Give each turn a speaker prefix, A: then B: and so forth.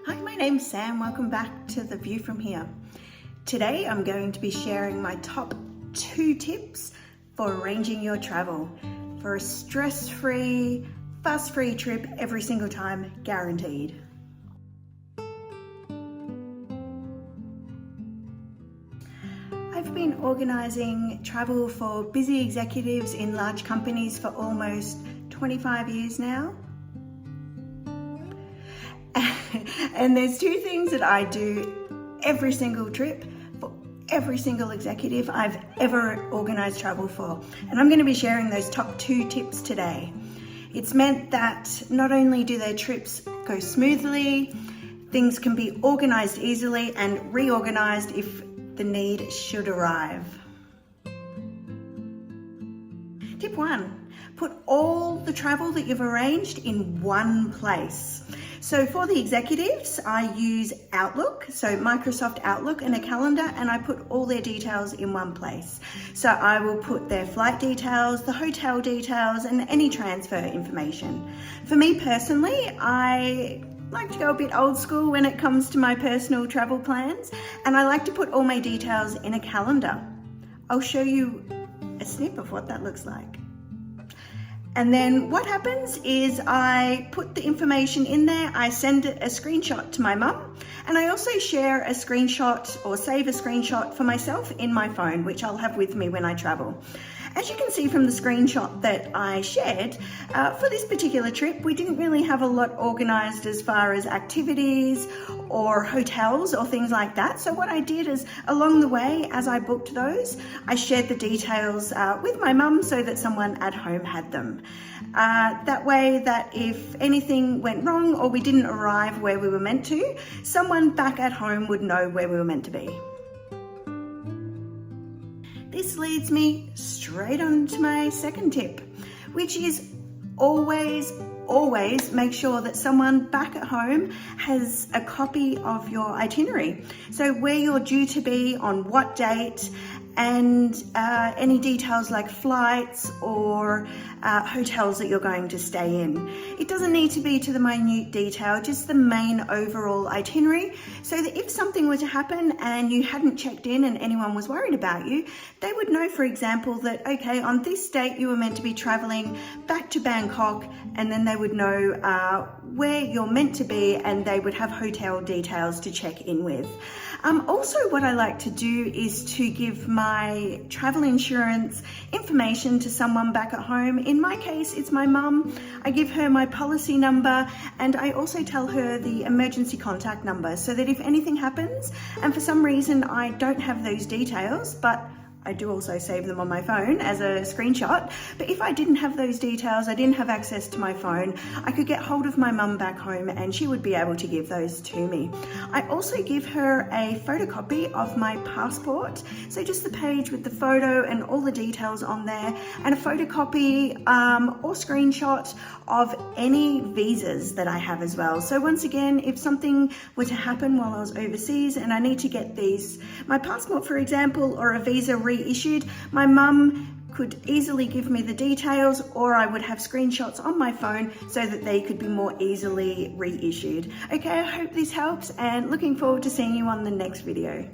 A: Hi, my name's Sam. Welcome back to The View From Here. Today I'm going to be sharing my top 2 tips for arranging your travel for a stress-free, fuss-free trip every single time, guaranteed. I've been organising travel for busy executives in large companies for almost 25 years now. And there's 2 things that I do every single trip for every single executive I've ever organised travel for. And I'm going to be sharing those top 2 tips today. It's meant that not only do their trips go smoothly, things can be organised easily and reorganised if the need should arrive. Tip 1, put all the travel that you've arranged in one place. So for the executives, I use Outlook, so Microsoft Outlook and a calendar, and I put all their details in one place. So I will put their flight details, the hotel details, and any transfer information. For me personally, I like to go a bit old school when it comes to my personal travel plans, and I like to put all my details in a calendar. I'll show you a snip of what that looks like. And then what happens is I put the information in there, I send a screenshot to my mum, and I also share a screenshot or save a screenshot for myself in my phone, which I'll have with me when I travel. As you can see from the screenshot that I shared, for this particular trip, we didn't really have a lot organised as far as activities or hotels or things like that. So what I did is along the way, as I booked those, I shared the details with my mum so that someone at home had them. That way that if anything went wrong or we didn't arrive where we were meant to, someone back at home would know where we were meant to be. This leads me straight on to my second tip, which is always make sure that someone back at home has a copy of your itinerary. So where you're due to be, on what date, and any details like flights or hotels that you're going to stay in. It doesn't need to be to the minute detail, just the main overall itinerary, so that if something were to happen and you hadn't checked in and anyone was worried about you, they would know, for example, that okay, on this date you were meant to be traveling back to Bangkok, and then they would know where you're meant to be, and they would have hotel details to check in with. Also, what I like to do is to give my travel insurance information to someone back at home. In my case, it's my mum. I give her my policy number, and I also tell her the emergency contact number, so that if anything happens, and for some reason I don't have those details, but I do also save them on my phone as a screenshot. But if I didn't have those details, I didn't have access to my phone, I could get hold of my mum back home and she would be able to give those to me. I also give her a photocopy of my passport. So just the page with the photo and all the details on there, and a photocopy or screenshot of any visas that I have as well. So once again, if something were to happen while I was overseas and I need to get my passport, for example, or a visa reissued, my mum could easily give me the details, or I would have screenshots on my phone so that they could be more easily reissued. Okay, I hope this helps, and looking forward to seeing you on the next video.